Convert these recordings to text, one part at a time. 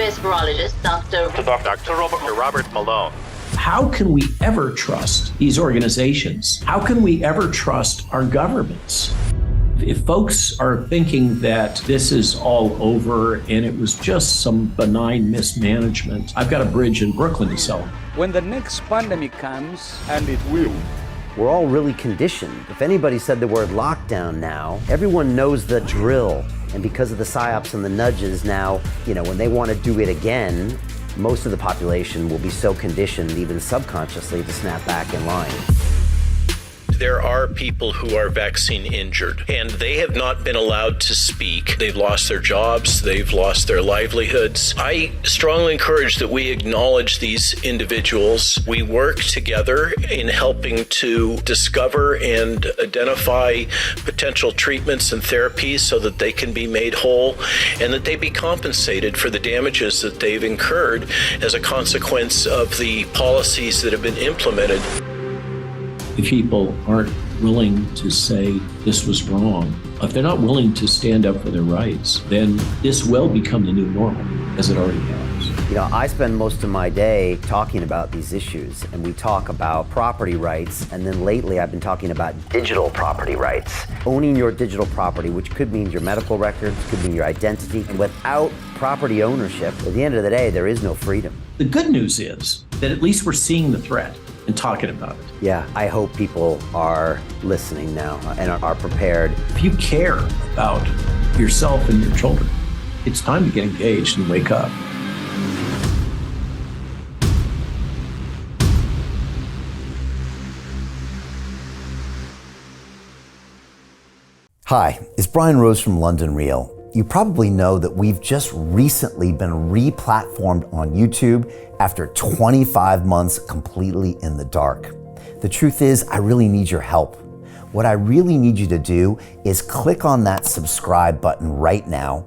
is virologist Dr. Robert Malone. How can we ever trust these organizations? How can we ever trust our governments? If folks are thinking that this is all over and it was just some benign mismanagement, I've got a bridge in Brooklyn to sell them. When the next pandemic comes, and it will, we're all really conditioned. If anybody said the word lockdown now, everyone knows the drill. And because of the psyops and the nudges now, when they want to do it again, most of the population will be so conditioned, even subconsciously, to snap back in line. There are people who are vaccine injured, and they have not been allowed to speak. They've lost their jobs, they've lost their livelihoods. I strongly encourage that we acknowledge these individuals. We work together in helping to discover and identify potential treatments and therapies so that they can be made whole and that they be compensated for the damages that they've incurred as a consequence of the policies that have been implemented. If people aren't willing to say this was wrong, if they're not willing to stand up for their rights, then this will become the new normal, as it already has. I spend most of my day talking about these issues, and we talk about property rights, and then lately I've been talking about digital property rights. Owning your digital property, which could mean your medical records, could mean your identity. And without property ownership, at the end of the day, there is no freedom. The good news is that at least we're seeing the threat and talking about it. Yeah, I hope people are listening now and are prepared. If you care about yourself and your children, it's time to get engaged and wake up. Hi, it's Brian Rose from London Real. You probably know that we've just recently been re-platformed on YouTube after 25 months completely in the dark. The truth is, I really need your help. What I really need you to do is click on that subscribe button right now,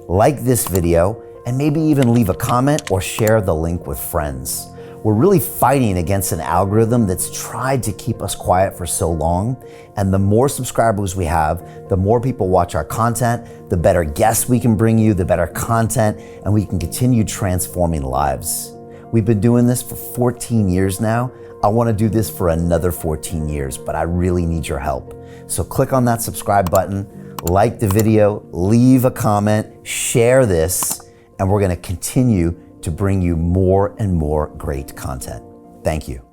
like this video, and maybe even leave a comment or share the link with friends. We're really fighting against an algorithm that's tried to keep us quiet for so long. And the more subscribers we have, the more people watch our content, the better guests we can bring you, the better content, and we can continue transforming lives. We've been doing this for 14 years now. I want to do this for another 14 years, but I really need your help. So click on that subscribe button, like the video, leave a comment, share this, and we're going to continue to bring you more and more great content. Thank you.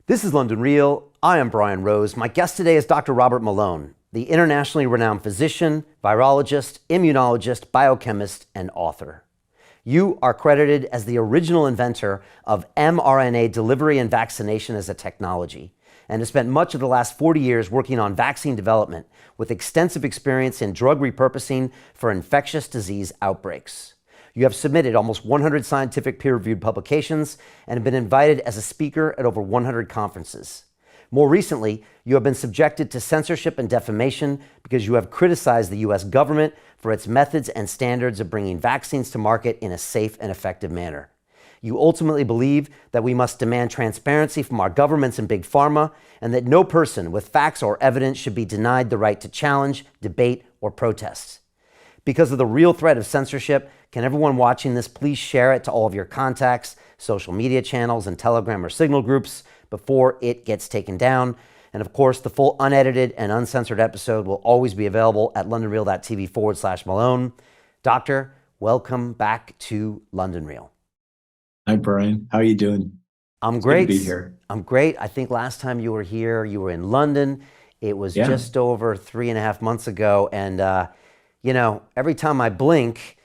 This is London Real. I am Brian Rose. My guest today is Dr. Robert Malone, the internationally renowned physician, virologist, immunologist, biochemist, and author. You are credited as the original inventor of mRNA delivery and vaccination as a technology, and has spent much of the last 40 years working on vaccine development with extensive experience in drug repurposing for infectious disease outbreaks. You have submitted almost 100 scientific peer-reviewed publications and have been invited as a speaker at over 100 conferences. More recently, you have been subjected to censorship and defamation because you have criticized the U.S. government for its methods and standards of bringing vaccines to market in a safe and effective manner. You ultimately believe that we must demand transparency from our governments and big pharma, and that no person with facts or evidence should be denied the right to challenge, debate, or protest. Because of the real threat of censorship, can everyone watching this please share it to all of your contacts, social media channels, and Telegram or Signal groups before it gets taken down? And of course, the full unedited and uncensored episode will always be available at londonreal.tv/Malone. Doctor, welcome back to London Real. Hi, Brian. How are you doing? I'm great. Good to be here. I'm great. I think last time you were here, you were in London. It was just over 3.5 months ago. And, every time I blink,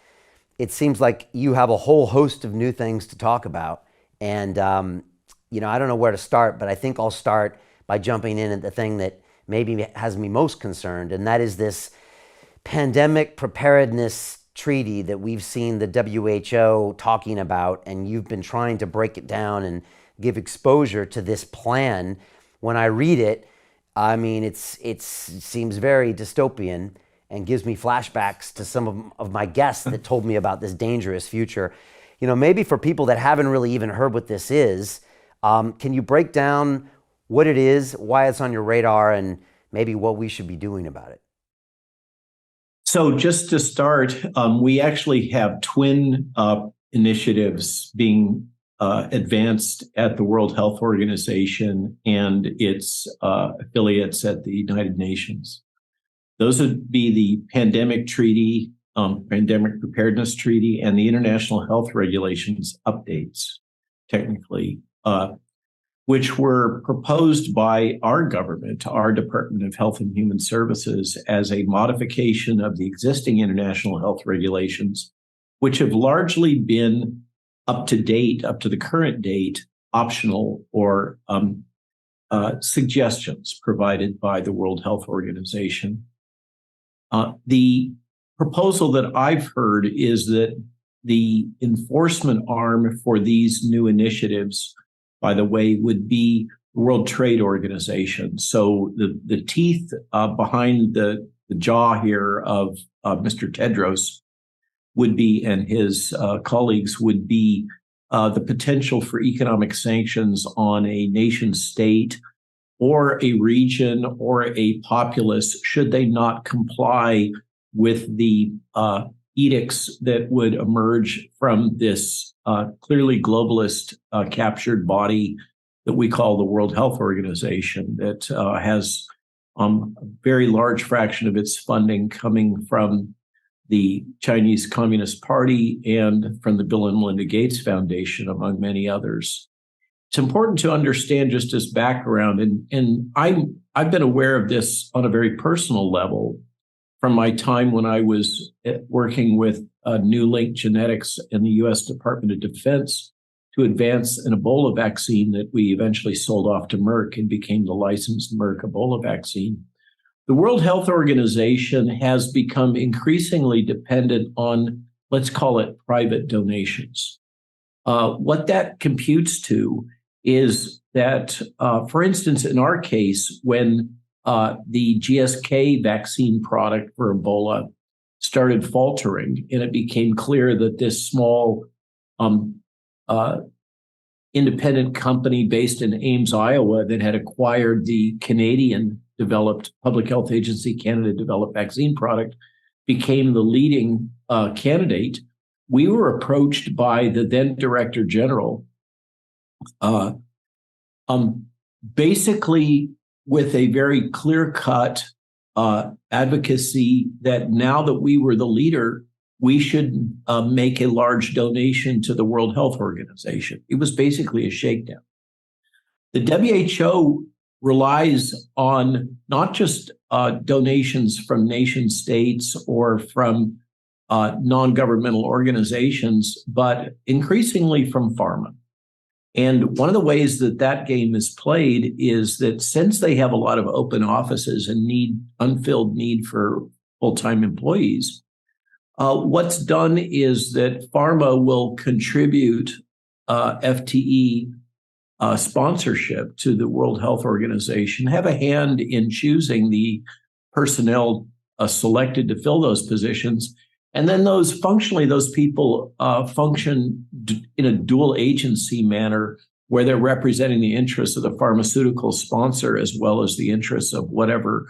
it seems like you have a whole host of new things to talk about. And, I don't know where to start, but I think I'll start by jumping in at the thing that maybe has me most concerned, and that is this pandemic preparedness treaty that we've seen the WHO talking about, and you've been trying to break it down and give exposure to this plan. When I read it, I mean, it seems very dystopian and gives me flashbacks to some of my guests that told me about this dangerous future. Maybe for people that haven't really even heard what this is, can you break down what it is, why it's on your radar, and maybe what we should be doing about it? So just to start, we actually have twin initiatives being advanced at the World Health Organization and its affiliates at the United Nations. Those would be the Pandemic Treaty, Pandemic Preparedness Treaty, and the International Health Regulations updates, technically, which were proposed by our government, our Department of Health and Human Services, as a modification of the existing international health regulations, which have largely been up to date, up to the current date, optional or suggestions provided by the World Health Organization. The proposal that I've heard is that the enforcement arm for these new initiatives, by the way, would be the World Trade Organization. So the teeth behind the jaw here of Mr. Tedros would be, and his colleagues would be, the potential for economic sanctions on a nation state or a region or a populace should they not comply with the edicts that would emerge from this clearly globalist captured body that we call the World Health Organization that has a very large fraction of its funding coming from the Chinese Communist Party and from the Bill and Melinda Gates Foundation, among many others. It's important to understand just as background, and I've been aware of this on a very personal level from my time when I was working with New Link Genetics in the U.S. Department of Defense to advance an Ebola vaccine that we eventually sold off to Merck and became the licensed Merck Ebola vaccine. The World Health Organization has become increasingly dependent on, let's call it, private donations. What that computes to is that, for instance, in our case, when the GSK vaccine product for Ebola started faltering, and it became clear that this small independent company based in Ames, Iowa, that had acquired the Canadian-developed Public Health Agency Canada-developed vaccine product became the leading candidate, we were approached by the then Director General basically with a very clear-cut advocacy that now that we were the leader, we should make a large donation to the World Health Organization. It was basically a shakedown. The WHO relies on not just donations from nation states or from non-governmental organizations, but increasingly from pharma. And one of the ways that that game is played is that since they have a lot of open offices and unfilled need for full-time employees, what's done is that pharma will contribute FTE sponsorship to the World Health Organization, have a hand in choosing the personnel selected to fill those positions. And then those people function in a dual agency manner where they're representing the interests of the pharmaceutical sponsor as well as the interests of whatever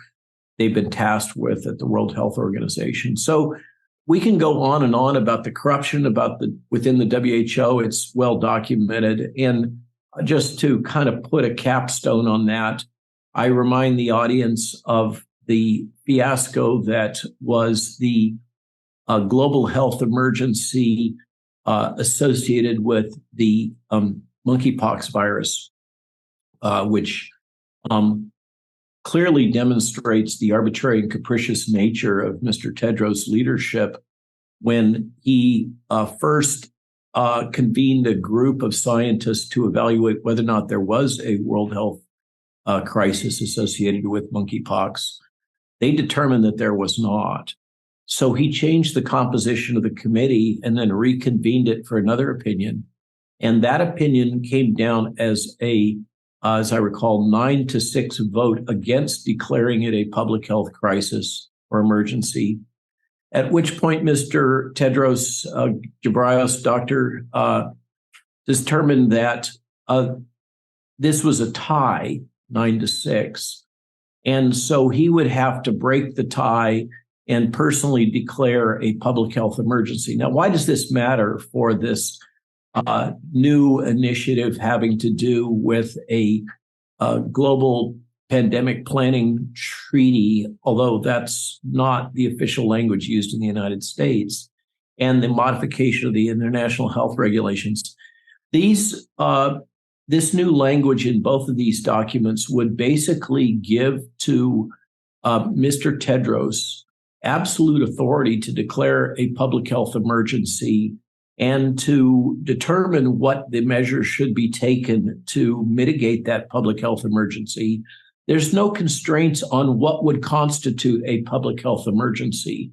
they've been tasked with at the World Health Organization. So we can go on and on about the corruption within the WHO. It's well documented. And just to kind of put a capstone on that, I remind the audience of the fiasco that was the global health emergency associated with the monkeypox virus, which clearly demonstrates the arbitrary and capricious nature of Mr. Tedros' leadership when he first convened a group of scientists to evaluate whether or not there was a world health crisis associated with monkeypox. They determined that there was not. So he changed the composition of the committee and then reconvened it for another opinion. And that opinion came down as as I recall, 9-6 vote against declaring it a public health crisis or emergency. At which point, Mr. Tedros Ghebreyesus, doctor, determined that this was a tie, 9-6. And so he would have to break the tie and personally declare a public health emergency. Now, why does this matter for this new initiative having to do with a global pandemic planning treaty, although that's not the official language used in the United States, and the modification of the international health regulations? This new language in both of these documents would basically give to Mr. Tedros absolute authority to declare a public health emergency and to determine what the measures should be taken to mitigate that public health emergency. There's no constraints on what would constitute a public health emergency.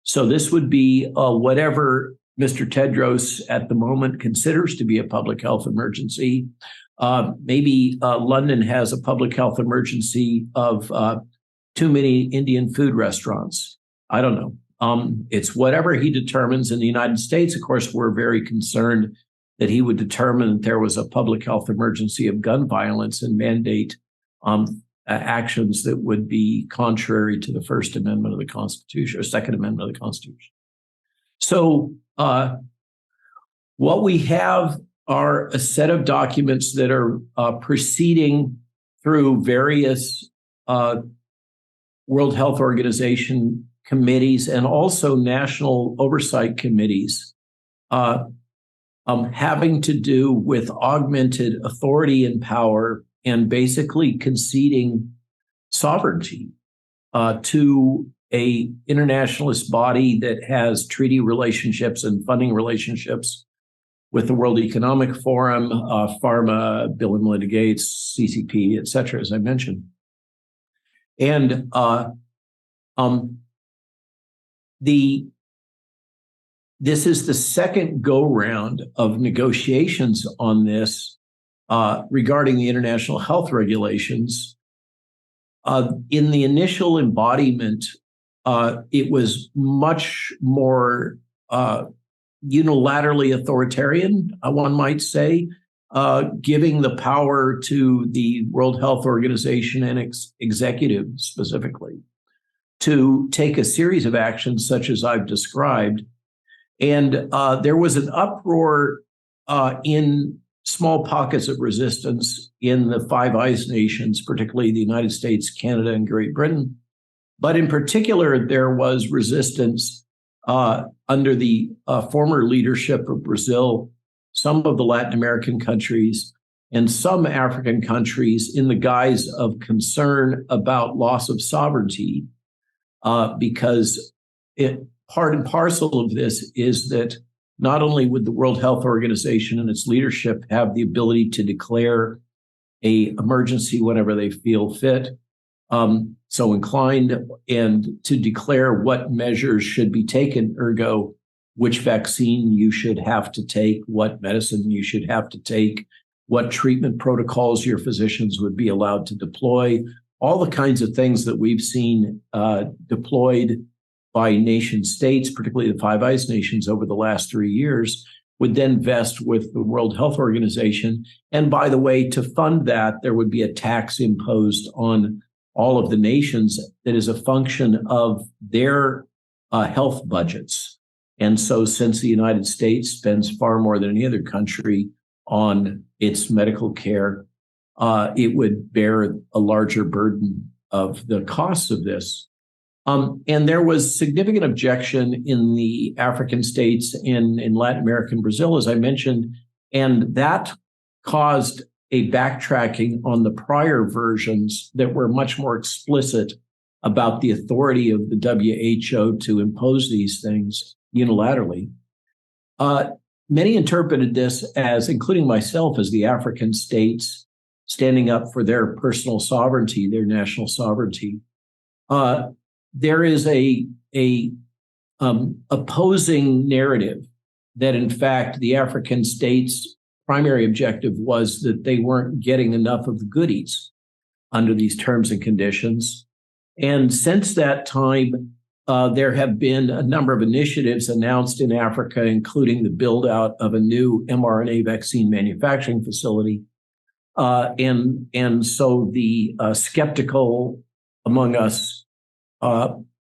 So this would be whatever Mr. Tedros at the moment considers to be a public health emergency. Maybe London has a public health emergency of too many Indian food restaurants. I don't know. It's whatever he determines. In the United States, of course, we're very concerned that he would determine that there was a public health emergency of gun violence and mandate actions that would be contrary to the First Amendment of the Constitution or Second Amendment of the Constitution. So what we have are a set of documents that are proceeding through various World Health Organization committees and also national oversight committees having to do with augmented authority and power and basically conceding sovereignty to a internationalist body that has treaty relationships and funding relationships with the World Economic Forum, Pharma, Bill and Melinda Gates, CCP, et cetera, as I mentioned. And this is the second go-round of negotiations on this regarding the international health regulations. In the initial embodiment, it was much more unilaterally authoritarian, one might say, giving the power to the World Health Organization and executive specifically to take a series of actions such as I've described. And there was an uproar in small pockets of resistance in the Five Eyes nations, particularly the United States, Canada, and Great Britain. But in particular, there was resistance under the former leadership of Brazil, some of the Latin American countries, and some African countries in the guise of concern about loss of sovereignty, because part and parcel of this is that not only would the World Health Organization and its leadership have the ability to declare an emergency whenever they feel fit, so inclined, and to declare what measures should be taken, ergo, which vaccine you should have to take, what medicine you should have to take, what treatment protocols your physicians would be allowed to deploy, all the kinds of things that we've seen deployed by nation states, particularly the Five Eyes nations over the last 3 years, would then vest with the World Health Organization. And by the way, to fund that, there would be a tax imposed on all of the nations that is a function of their health budgets. And so since the United States spends far more than any other country on its medical care, it would bear a larger burden of the costs of this. And there was significant objection in the African states, in Latin America and Brazil, as I mentioned, and that caused a backtracking on the prior versions that were much more explicit about the authority of the WHO to impose these things unilaterally. Many interpreted this as, including myself, as the African states standing up for their personal sovereignty, their national sovereignty. There is a opposing narrative that, in fact, the African states' primary objective was that they weren't getting enough of the goodies under these terms and conditions. And since that time, there have been a number of initiatives announced in Africa, including the build out of a new mRNA vaccine manufacturing facility. And so the skeptical among us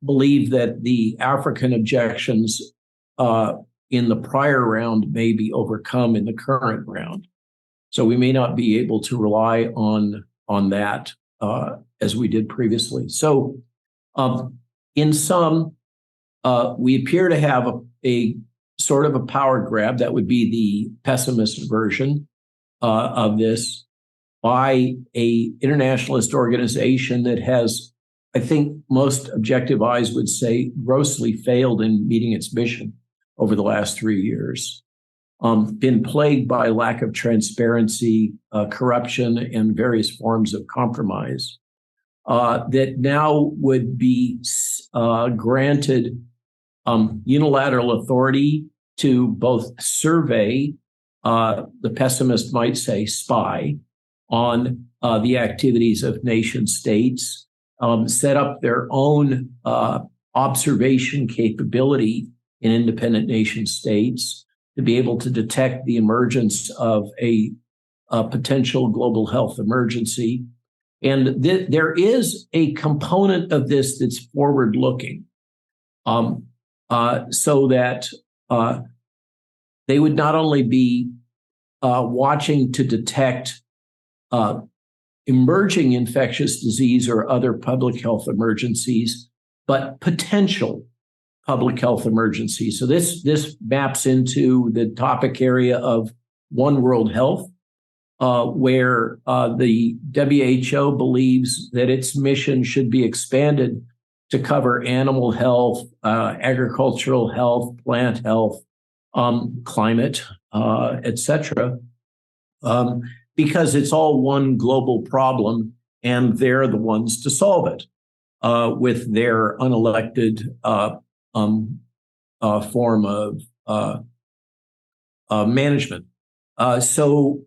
believe that the African objections in the prior round may be overcome in the current round. So we may not be able to rely on that as we did previously. So in sum, we appear to have a sort of a power grab. That would be the pessimist version of this by a internationalist organization that has, I think most objective eyes would say, grossly failed in meeting its mission over the last 3 years. Been plagued by lack of transparency, corruption, and various forms of compromise. That now would be granted unilateral authority to both survey, the pessimist might say spy, on the activities of nation states, set up their own observation capability in independent nation states to be able to detect the emergence of a potential global health emergency. And there is a component of this that's forward-looking, so that they would not only be watching to detect emerging infectious disease or other public health emergencies, but potential public health emergencies. So this maps into the topic area of One World Health, where the WHO believes that its mission should be expanded to cover animal health, agricultural health, plant health, climate, etc., because it's all one global problem, and they're the ones to solve it with their unelected form of management. So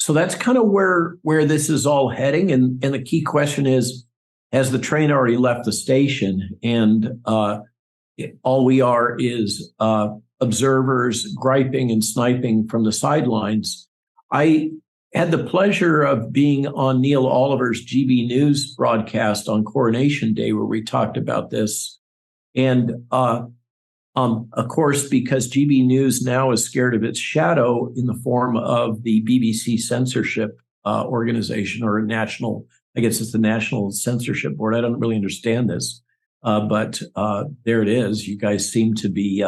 that's kind of where this is all heading, and the key question is: has the train already left the station? And all we are is observers griping and sniping from the sidelines. I had the pleasure of being on Neil Oliver's GB News broadcast on Coronation Day, where we talked about this. And of course, because GB News now is scared of its shadow in the form of the BBC censorship organization, or national, I guess it's the National Censorship Board. I don't really understand this, but there it is. You guys seem to be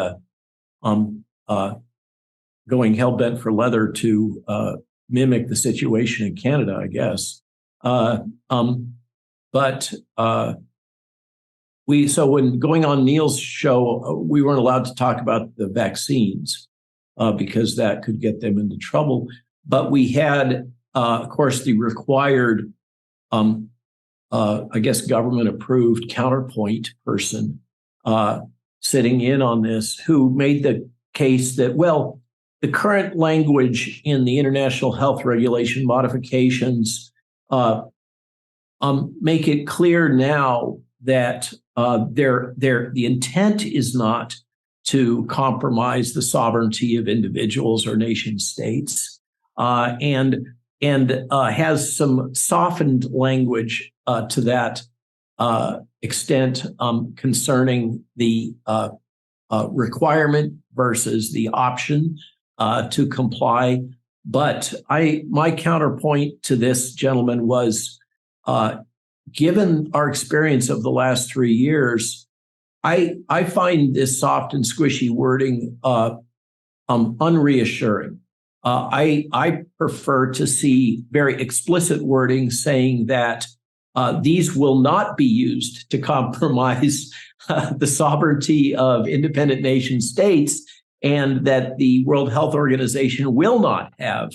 going hell-bent for leather to mimic the situation in Canada, I guess. So when going on Neil's show, we weren't allowed to talk about the vaccines because that could get them into trouble. But we had, of course, the required, I guess, government-approved counterpoint person sitting in on this, who made the case that, well, the current language in the international health regulation modifications make it clear now that the intent is not to compromise the sovereignty of individuals or nation states, and has some softened language to that extent concerning the requirement versus the option to comply. But my counterpoint to this gentleman was, given our experience of the last 3 years, I find this soft and squishy wording unreassuring. I prefer to see very explicit wording saying that these will not be used to compromise the sovereignty of independent nation states, and that the World Health Organization will not have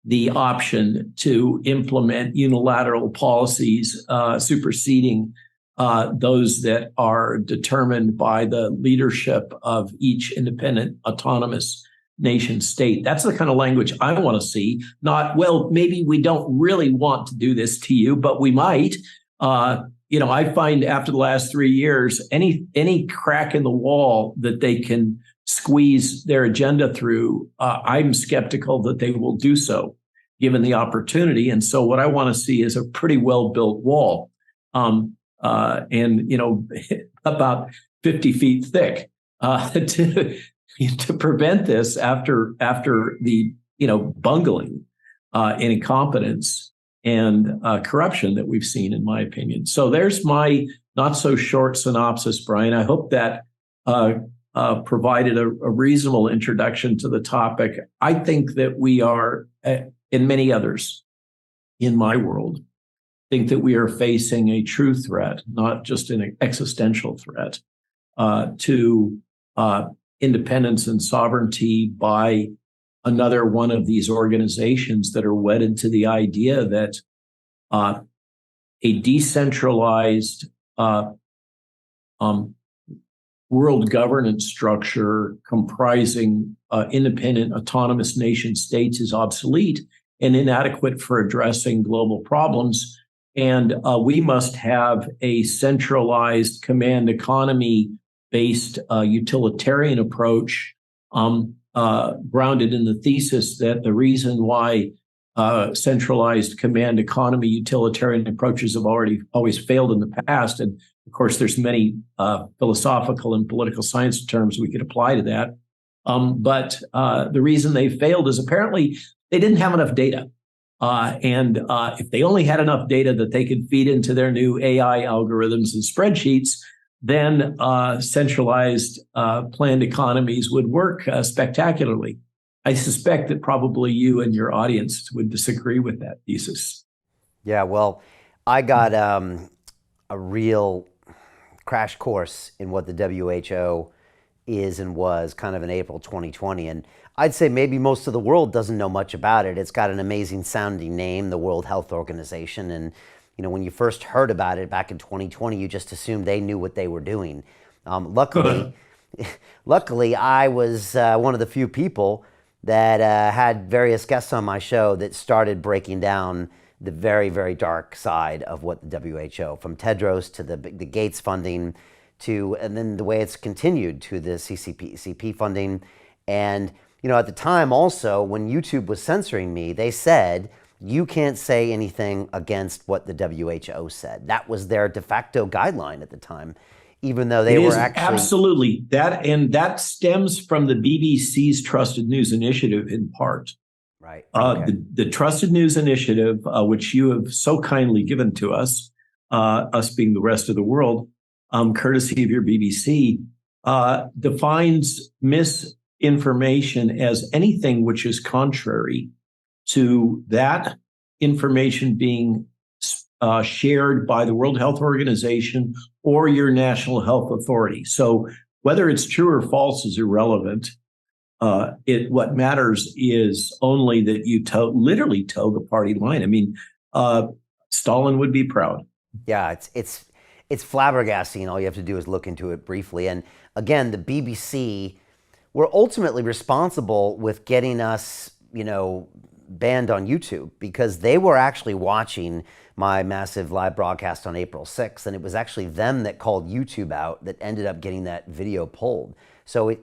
the option to implement unilateral policies superseding those that are determined by the leadership of each independent autonomous nation state. That's the kind of language I want to see. Not, well, maybe we don't really want to do this to you, but we might. I find after the last 3 years, any crack in the wall that they can squeeze their agenda through, I'm skeptical that they will do so, given the opportunity. And so what I want to see is a pretty well-built wall. about 50 feet thick to prevent this after the bungling and incompetence and corruption that we've seen, in my opinion. So there's my not so short synopsis, Brian. I hope that provided a reasonable introduction to the topic. I think that we are, and many others in my world, think that we are facing a true threat, not just an existential threat, to independence and sovereignty by another one of these organizations that are wedded to the idea that a decentralized world governance structure comprising independent autonomous nation states is obsolete and inadequate for addressing global problems. And we must have a centralized command economy based utilitarian approach grounded in the thesis that the reason why centralized command economy utilitarian approaches have always failed in the past. And of course, there's many philosophical and political science terms we could apply to that. But the reason they failed is apparently they didn't have enough data. And if they only had enough data that they could feed into their new AI algorithms and spreadsheets, then centralized planned economies would work spectacularly. I suspect that probably you and your audience would disagree with that thesis. Yeah, well, I got a real crash course in what the WHO is and was kind of in April 2020. And I'd say maybe most of the world doesn't know much about it. It's got an amazing sounding name, the World Health Organization. And when you first heard about it back in 2020, you just assumed they knew what they were doing. Luckily, I was one of the few people that had various guests on my show that started breaking down the very, very dark side of what the WHO, from Tedros to the Gates funding and then the way it's continued to the CCP funding. And, at the time also, when YouTube was censoring me, they said, you can't say anything against what the WHO said. That was their de facto guideline at the time, even though they were actually... Absolutely. That stems from the BBC's Trusted News Initiative in part. Right. Okay. The Trusted News Initiative, which you have so kindly given to us being the rest of the world, courtesy of your BBC, defines misinformation as anything which is contrary to that information being shared by the World Health Organization or your national health authority. So whether it's true or false is irrelevant. What matters is only that you literally toe the party line. I mean, Stalin would be proud. Yeah, it's flabbergasting. All you have to do is look into it briefly. And again, the BBC were ultimately responsible with getting us, banned on YouTube, because they were actually watching my massive live broadcast on April 6th. And it was actually them that called YouTube out that ended up getting that video pulled. So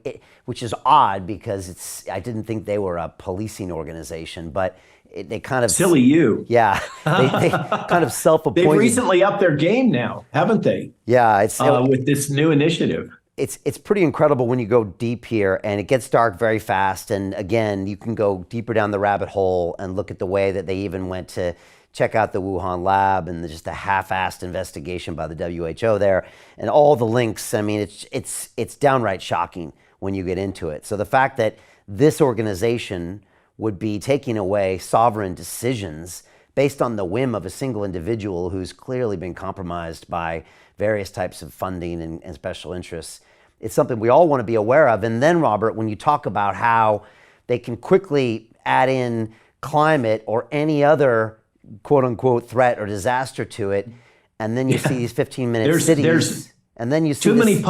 which is odd, because I didn't think they were a policing organization, but they kind of... Silly you. Yeah. They kind of self-appointed. They've recently upped their game now, haven't they? Yeah. With this new initiative. It's pretty incredible when you go deep here, and it gets dark very fast. And again, you can go deeper down the rabbit hole and look at the way that they even went to check out the Wuhan lab and just a half-assed investigation by the WHO there, and all the links. I mean, it's downright shocking when you get into it. So the fact that this organization would be taking away sovereign decisions based on the whim of a single individual who's clearly been compromised by various types of funding and special interests, it's something we all want to be aware of. And then, Robert, when you talk about how they can quickly add in climate or any other quote unquote threat or disaster to it, and then you see these 15-minute cities, and then you see too many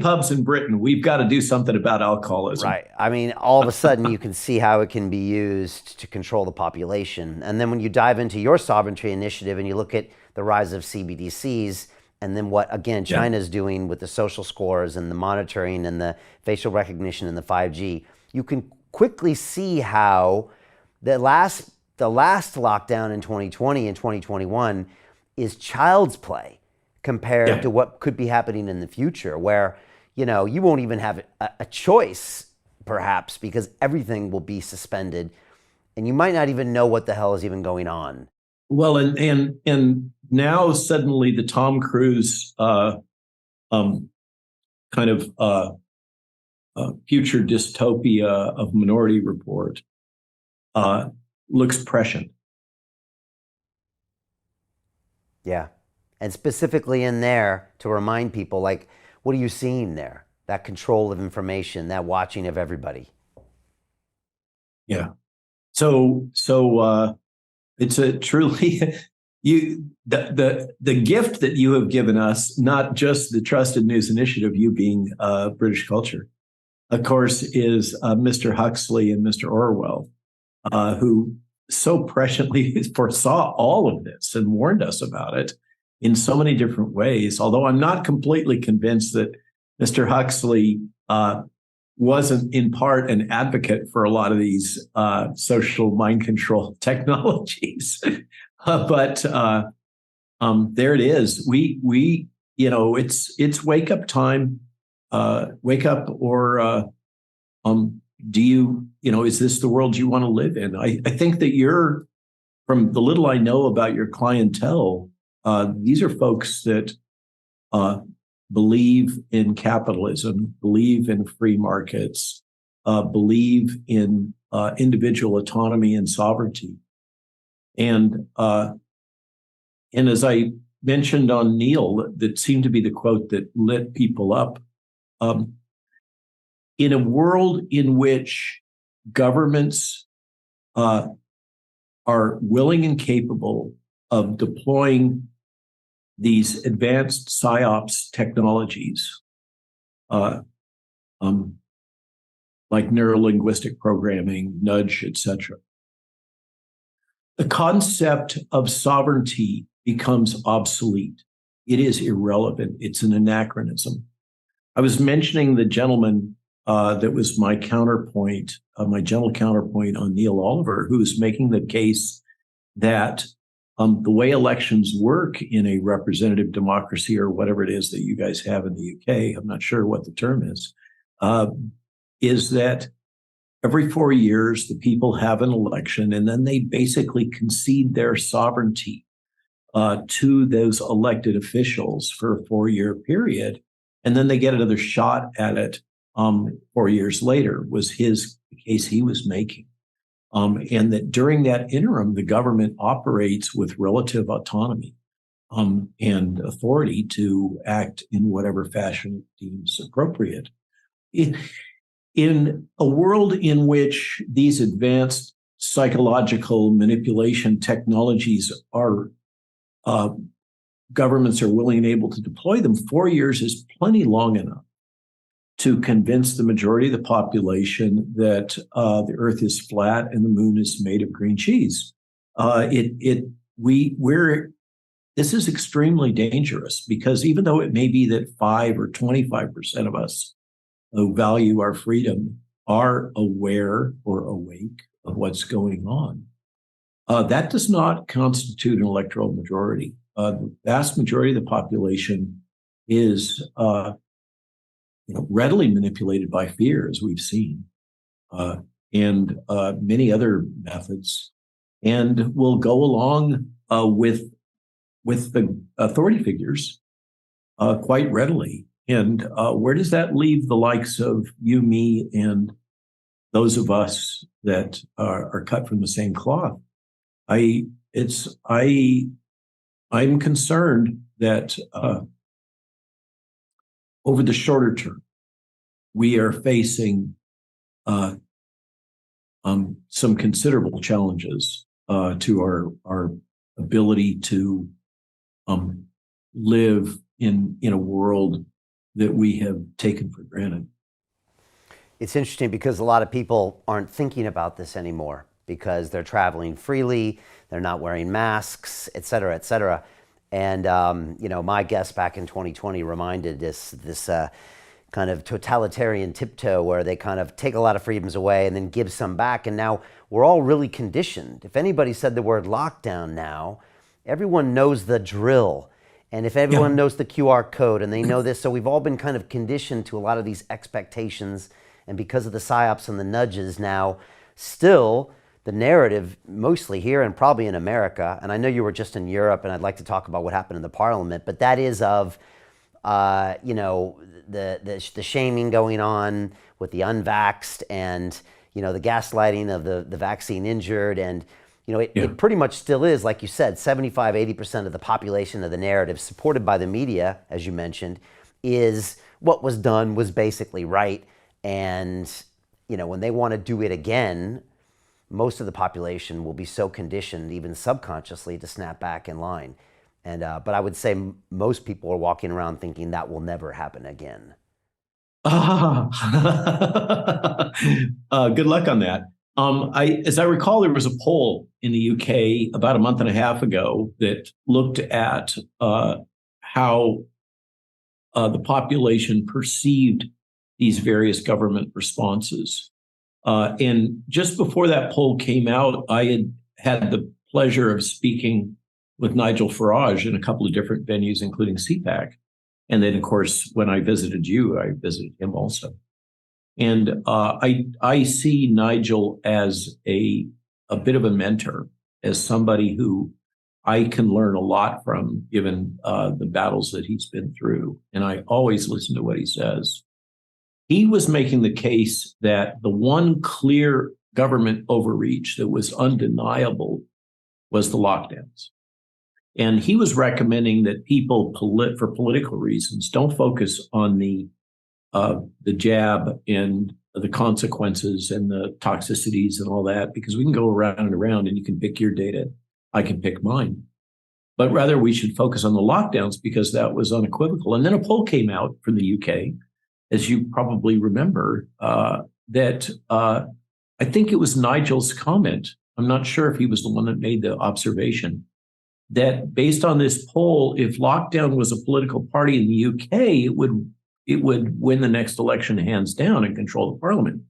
pubs in Britain. We've got to do something about alcoholism. Right. I mean, all of a sudden you can see how it can be used to control the population. And then when you dive into your sovereignty initiative and you look at the rise of CBDCs, and then what, again, China's doing with the social scores and the monitoring and the facial recognition and the 5G, you can quickly see how the last lockdown in 2020 and 2021 is child's play compared to what could be happening in the future, where, you know, you won't even have a choice, perhaps, because everything will be suspended and you might not even know what the hell is even going on. Well, and now suddenly the Tom Cruise kind of future dystopia of Minority Report looks prescient. Yeah. And specifically in there to remind people, like, what are you seeing there? That control of information, that watching of everybody. Yeah. So it's a truly the gift that you have given us, not just the Trusted News Initiative, you being British culture, of course, is Mr. Huxley and Mr. Orwell, who so presciently foresaw all of this and warned us about it in so many different ways. Although I'm not completely convinced that Mr. Huxley wasn't in part an advocate for a lot of these social mind control technologies. But there it is. We it's wake up time. Wake up, or do you is this the world you want to live in? I think that you're, from the little I know about your clientele, these are folks that believe in capitalism, believe in free markets, believe in individual autonomy and sovereignty. And as I mentioned on Neil, that seemed to be the quote that lit people up. In a world in which governments are willing and capable of deploying these advanced psyops technologies, like neurolinguistic programming, nudge, etc., the concept of sovereignty becomes obsolete. It is irrelevant. It's an anachronism. I was mentioning the gentleman that was my counterpoint, my gentle counterpoint on Neil Oliver, who's making the case that the way elections work in a representative democracy, or whatever it is that you guys have in the UK, I'm not sure what the term is that every 4 years, the people have an election, and then they basically concede their sovereignty to those elected officials for a 4-year period. And then they get another shot at it 4 years later, was the case he was making. And that during that interim, the government operates with relative autonomy and authority to act in whatever fashion it deems appropriate. In a world in which these advanced psychological manipulation technologies are governments are willing and able to deploy them, 4 years is plenty long enough to convince the majority of the population that the Earth is flat and the moon is made of green cheese. This is extremely dangerous, because even though it may be that 5 or 25% of us who value our freedom are aware or awake of what's going on, that does not constitute an electoral majority. The vast majority of the population is readily manipulated by fear, as we've seen, and many other methods, and will go along with the authority figures quite readily. And where does that leave the likes of you, me, and those of us that are cut from the same cloth? I'm concerned that over the shorter term, we are facing some considerable challenges to our ability to live in a world that we have taken for granted. It's interesting because a lot of people aren't thinking about this anymore because they're traveling freely, they're not wearing masks, et cetera, et cetera. And, my guest back in 2020 reminded this kind of totalitarian tiptoe where they kind of take a lot of freedoms away and then give some back. And now we're all really conditioned. If anybody said the word lockdown now, everyone knows the drill. And if everyone knows the QR code and they know this, so we've all been kind of conditioned to a lot of these expectations. And because of the psyops and the nudges now, still the narrative, mostly here and probably in America, and I know you were just in Europe, and I'd like to talk about what happened in the parliament, but that is of, the shaming going on with the unvaxxed and, the gaslighting of the vaccine injured. And, it pretty much still is, like you said, 75, 80% of the population of the narrative supported by the media, as you mentioned, is what was done was basically right. And, when they want to do it again, most of the population will be so conditioned, even subconsciously, to snap back in line. And but I would say most people are walking around thinking that will never happen again. Good luck on that. As I recall, there was a poll in the UK about a month and a half ago that looked at how the population perceived these various government responses. And just before that poll came out, I had the pleasure of speaking with Nigel Farage in a couple of different venues, including CPAC. And then, of course, when I visited you, I visited him also. And I see Nigel as a bit of a mentor, as somebody who I can learn a lot from, given the battles that he's been through. And I always listen to what he says. He was making the case that the one clear government overreach that was undeniable was the lockdowns. And he was recommending that people, for political reasons, don't focus on the jab and the consequences and the toxicities and all that, because we can go around and around and you can pick your data, I can pick mine. But rather, we should focus on the lockdowns because that was unequivocal. And then a poll came out from the UK, as you probably remember, that I think it was Nigel's comment. I'm not sure if he was the one that made the observation that based on this poll, if lockdown was a political party in the UK, it would win the next election hands down and control the parliament.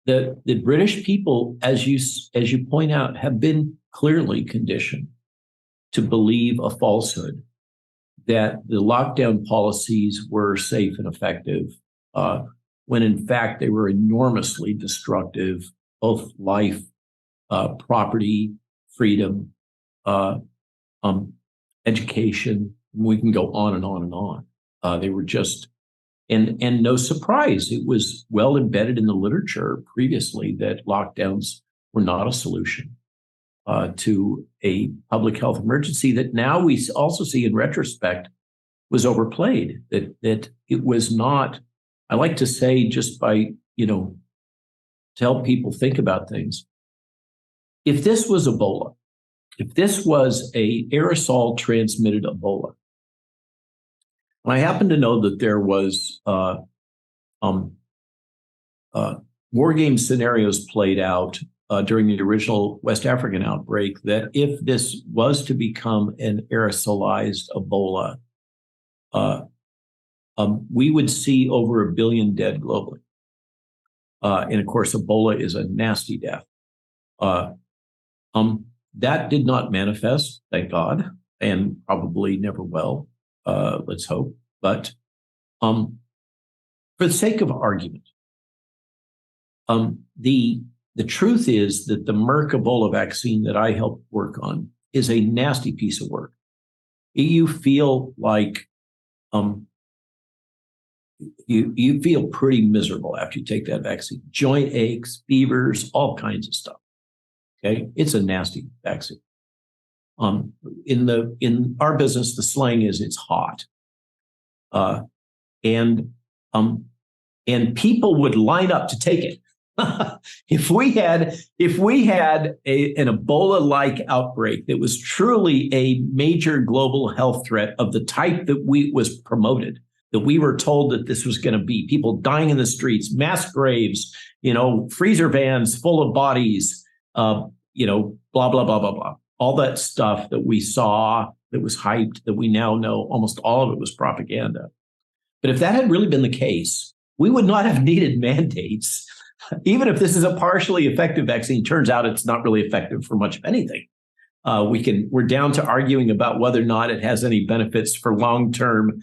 The British people, as you point out, have been clearly conditioned to believe a falsehood that the lockdown policies were safe and effective, when in fact they were enormously destructive, both life, property, freedom, education. We can go on and on and on. They were just, and no surprise, it was well embedded in the literature previously that lockdowns were not a solution to a public health emergency that now we also see in retrospect was overplayed, that it was not, I like to say, just by, to help people think about things. If this was Ebola, if this was a aerosol transmitted Ebola, and I happen to know that there was war game scenarios played out during the original West African outbreak, that if this was to become an aerosolized Ebola, we would see over 1 billion dead globally. And of course, Ebola is a nasty death. That did not manifest, thank God, and probably never will. Let's hope. But for the sake of argument, the truth is that the Merck Ebola vaccine that I helped work on is a nasty piece of work. You feel like you feel pretty miserable after you take that vaccine. Joint aches, fevers, all kinds of stuff. Okay, it's a nasty vaccine. In our business, the slang is it's hot, and people would line up to take it. If we had an Ebola-like outbreak that was truly a major global health threat of the type that was promoted, that we were told that this was going to be, people dying in the streets, mass graves, freezer vans full of bodies, blah, blah, blah, blah, blah. All that stuff that we saw that was hyped, that we now know almost all of it was propaganda. But if that had really been the case, we would not have needed mandates. Even if this is a partially effective vaccine, turns out it's not really effective for much of anything. We're down to arguing about whether or not it has any benefits for long-term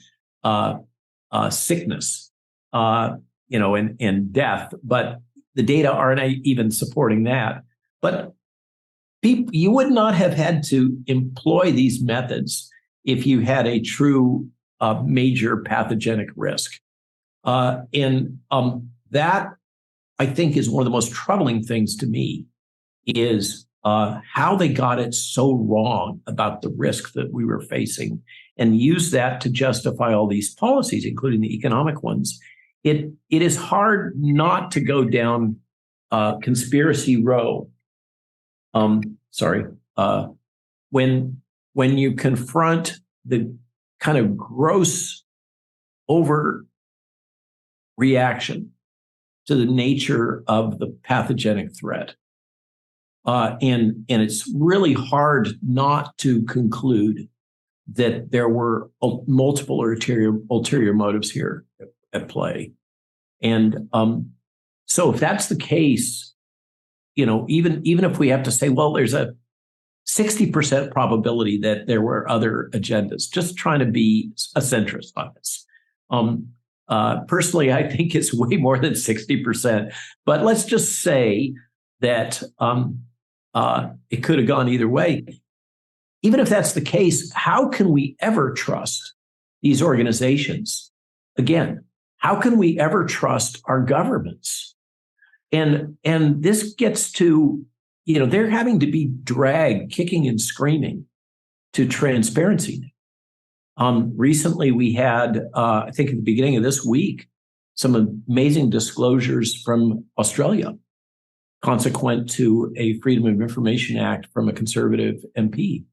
sickness, and death. But the data aren't even supporting that. But you would not have had to employ these methods if you had a true major pathogenic risk. That, I think, is one of the most troubling things to me, is how they got it so wrong about the risk that we were facing and use that to justify all these policies, including the economic ones. It is hard not to go down conspiracy row. When you confront the kind of gross overreaction to the nature of the pathogenic threat. And it's really hard not to conclude that there were multiple ulterior motives here at play. And so if that's the case, even if we have to say, well, there's a 60% probability that there were other agendas, just trying to be a centrist on this. Personally, I think it's way more than 60%, but let's just say that it could have gone either way. Even if that's the case, how can we ever trust these organizations? Again, how can we ever trust our governments? And this gets to, they're having to be dragged kicking and screaming to transparency. Recently, we had, I think at the beginning of this week, some amazing disclosures from Australia, consequent to a Freedom of Information Act from a conservative MP.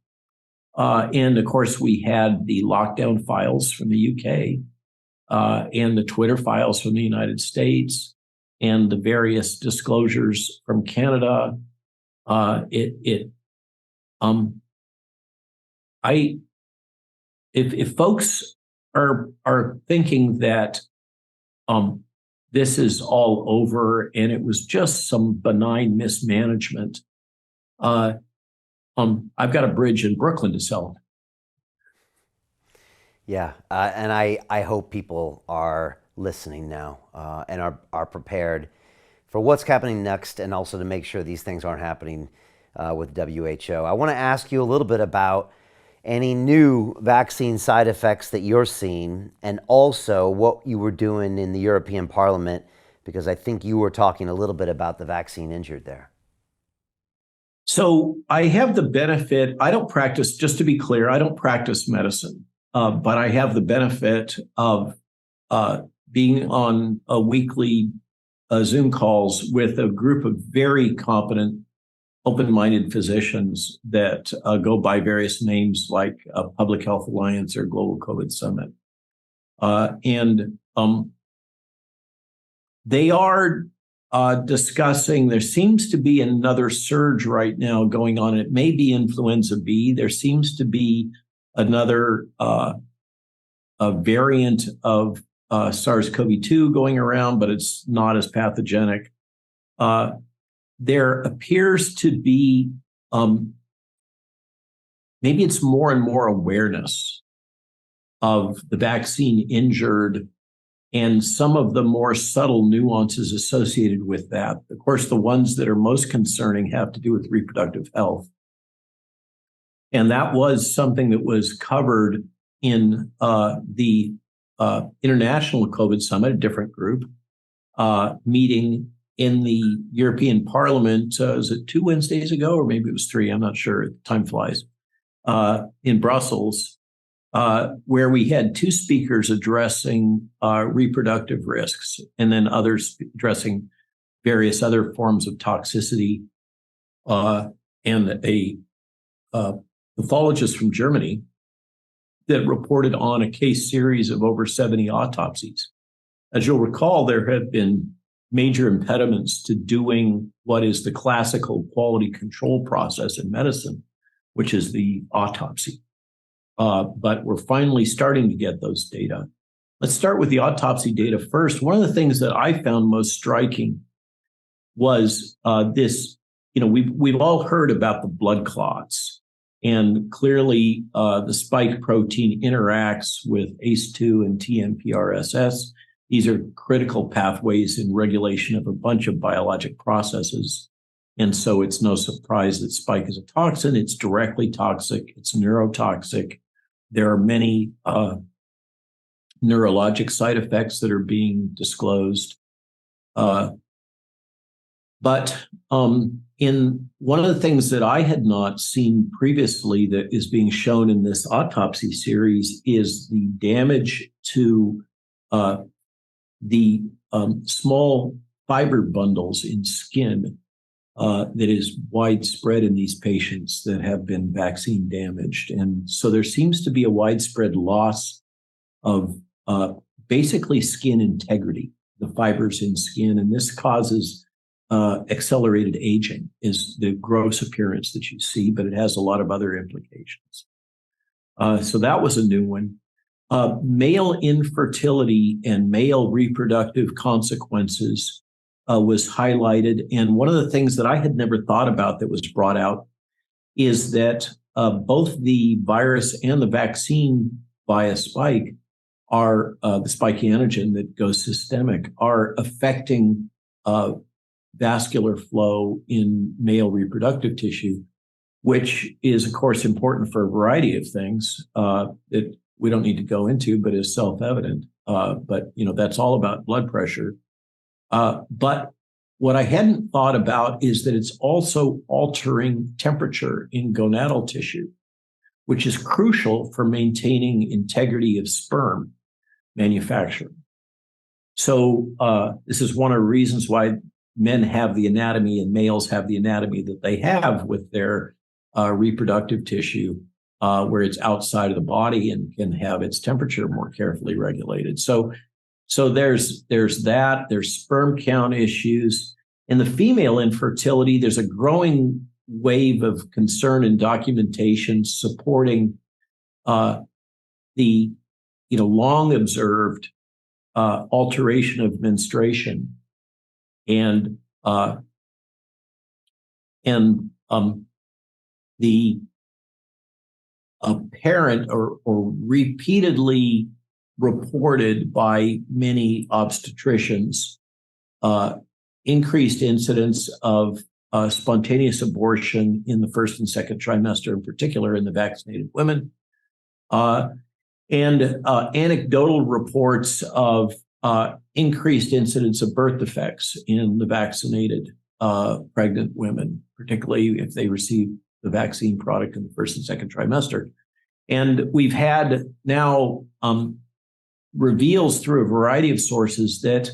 And of course, we had the lockdown files from the UK and the Twitter files from the United States and the various disclosures from Canada. If folks are thinking that this is all over and it was just some benign mismanagement, I've got a bridge in Brooklyn to sell. Yeah, and I hope people are listening now and are prepared for what's happening next, and also to make sure these things aren't happening with WHO. I want to ask you a little bit about any new vaccine side effects that you're seeing, and also what you were doing in the European Parliament, because I think you were talking a little bit about the vaccine injured there. So I have the benefit, I don't practice, just to be clear, I don't practice medicine, but I have the benefit of being on a weekly Zoom calls with a group of very competent, open-minded physicians that go by various names like Public Health Alliance or Global COVID Summit. They are discussing, there seems to be another surge right now going on. It may be influenza B. There seems to be another a variant of SARS-CoV-2 going around, but it's not as pathogenic. There appears to be, maybe it's more and more awareness of the vaccine injured and some of the more subtle nuances associated with that. Of course, the ones that are most concerning have to do with reproductive health. And that was something that was covered in the International COVID Summit, a different group, meeting in the European Parliament, was it 2 Wednesdays ago, or maybe it was 3, I'm not sure, time flies, in Brussels, where we had 2 speakers addressing reproductive risks, and then others addressing various other forms of toxicity, and a pathologist from Germany that reported on a case series of over 70 autopsies. As you'll recall, there have been major impediments to doing what is the classical quality control process in medicine, which is the autopsy. But we're finally starting to get those data. Let's start with the autopsy data first. One of the things that I found most striking was this, we've all heard about the blood clots And clearly, the spike protein interacts with ACE2 and TMPRSS. These are critical pathways in regulation of a bunch of biologic processes. And so it's no surprise that spike is a toxin. It's directly toxic. It's neurotoxic. There are many neurologic side effects that are being disclosed. But in one of the things that I had not seen previously that is being shown in this autopsy series is the damage to the small fiber bundles in skin that is widespread in these patients that have been vaccine damaged. And so there seems to be a widespread loss of basically skin integrity, the fibers in skin. And this causes accelerated aging is the gross appearance that you see, but it has a lot of other implications. So that was a new one. Male infertility and male reproductive consequences was highlighted. And one of the things that I had never thought about that was brought out is that both the virus and the vaccine via spike are, the spike antigen that goes systemic, are affecting vascular flow in male reproductive tissue, which is, of course, important for a variety of things that we don't need to go into, but is self-evident. But, that's all about blood pressure. But what I hadn't thought about is that it's also altering temperature in gonadal tissue, which is crucial for maintaining integrity of sperm manufacturing. So this is one of the reasons why men have the anatomy and males have the anatomy that they have with their reproductive tissue, where it's outside of the body and can have its temperature more carefully regulated. So there's that. There's sperm count issues. In the female infertility, there's a growing wave of concern and documentation supporting the long observed alteration of menstruation and the apparent or repeatedly reported by many obstetricians increased incidence of spontaneous abortion in the first and second trimester, in particular in the vaccinated women, and anecdotal reports of increased incidence of birth defects in the vaccinated pregnant women, particularly if they receive the vaccine product in the first and second trimester. And we've had now reveals through a variety of sources that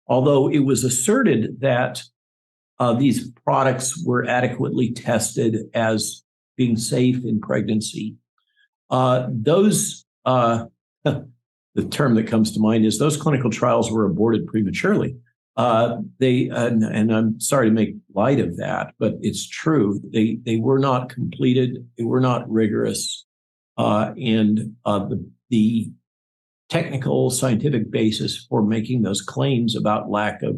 although it was asserted that these products were adequately tested as being safe in pregnancy, those the term that comes to mind is those clinical trials were aborted prematurely. And I'm sorry to make light of that, but it's true. They were not completed. They were not rigorous. And the technical scientific basis for making those claims about lack of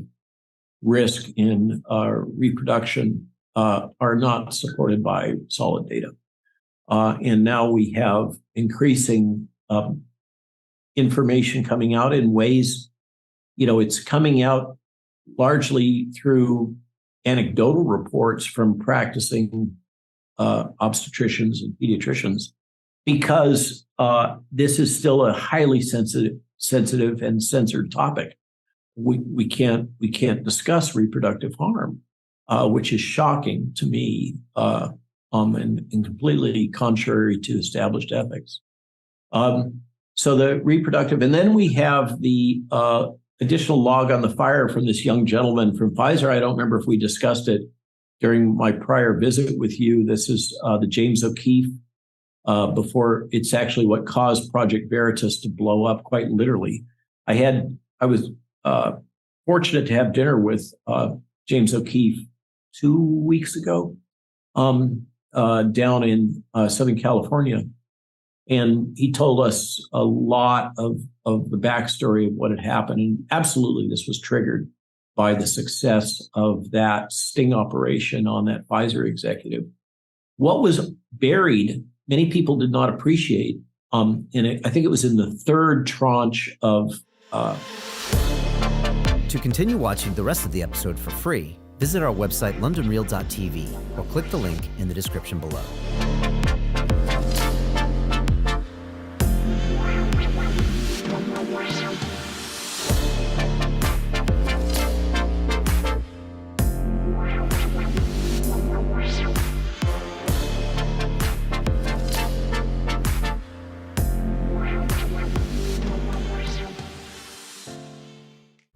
risk in reproduction are not supported by solid data. And now we have increasing information coming out in ways, it's coming out largely through anecdotal reports from practicing obstetricians and pediatricians, because this is still a highly sensitive and censored topic. We can't discuss reproductive harm, which is shocking to me and completely contrary to established ethics. So the reproductive, and then we have the additional log on the fire from this young gentleman from Pfizer. I don't remember if we discussed it during my prior visit with you. This is the James O'Keefe, before it's actually what caused Project Veritas to blow up, quite literally. I was fortunate to have dinner with James O'Keefe 2 weeks ago down in Southern California. And he told us a lot of the backstory of what had happened. And absolutely, this was triggered by the success of that sting operation on that Pfizer executive. What was buried, many people did not appreciate. I think it was in the third tranche of. To continue watching the rest of the episode for free, visit our website londonreal.tv or click the link in the description below.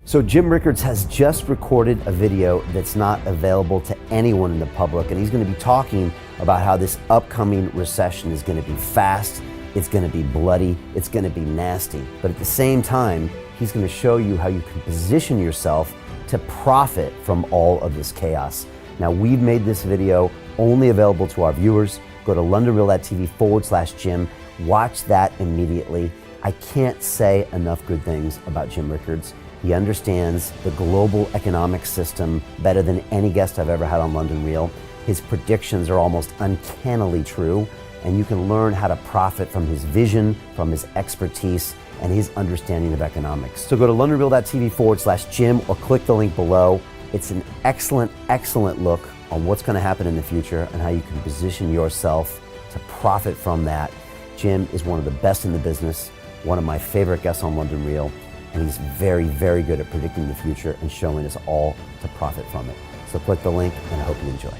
So Jim Rickards has just recorded a video that's not available to anyone in the public, and he's going to be talking about how this upcoming recession is going to be fast, it's going to be bloody, it's going to be nasty. But at the same time, he's going to show you how you can position yourself to profit from all of this chaos. Now, we've made this video only available to our viewers. Go to londonreal.tv/Jim. Watch that immediately. I can't say enough good things about Jim Rickards. He understands the global economic system better than any guest I've ever had on London Real. His predictions are almost uncannily true, and you can learn how to profit from his vision, from his expertise, and his understanding of economics. So go to londonreal.tv/Jim or click the link below. It's an excellent, excellent look on what's going to happen in the future and how you can position yourself to profit from that. Jim is one of the best in the business, one of my favorite guests on London Real, and he's very, very good at predicting the future and showing us all to profit from it. So click the link, and I hope you enjoy.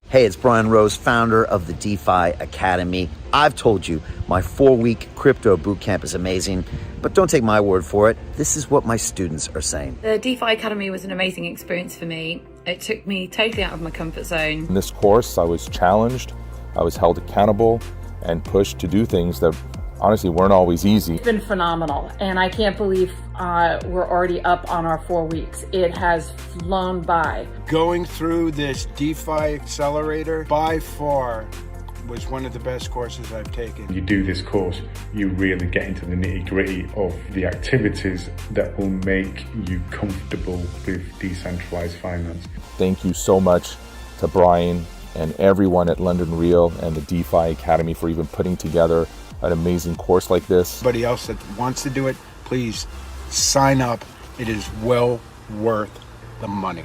Hey, it's Brian Rose, founder of the DeFi Academy. I've told you my 4-week crypto bootcamp is amazing, but don't take my word for it. This is what my students are saying. The DeFi Academy was an amazing experience for me. It took me totally out of my comfort zone. In this course, I was challenged, I was held accountable, and pushed to do things that honestly weren't always easy. It's been phenomenal, and I can't believe we're already up on our 4 weeks. It has flown by. Going through this DeFi accelerator by far was one of the best courses I've taken. You do this course, you really get into the nitty-gritty of the activities that will make you comfortable with decentralized finance. Thank you so much to Brian and everyone at London Real and the DeFi Academy for even putting together an amazing course like this. Anybody else that wants to do it, please sign up. It is well worth the money.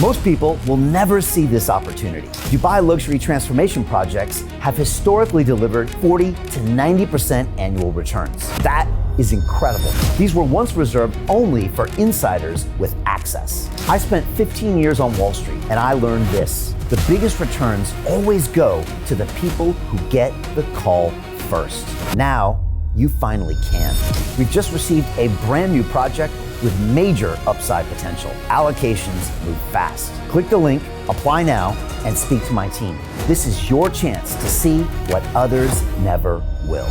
Most people will never see this opportunity. Dubai luxury transformation projects have historically delivered 40 to 90% annual returns. That is incredible. These were once reserved only for insiders with access. I spent 15 years on Wall Street, and I learned this: the biggest returns always go to the people who get the call first. Now, you finally can. We've just received a brand new project with major upside potential. Allocations move fast. Click the link, apply now, and speak to my team. This is your chance to see what others never will.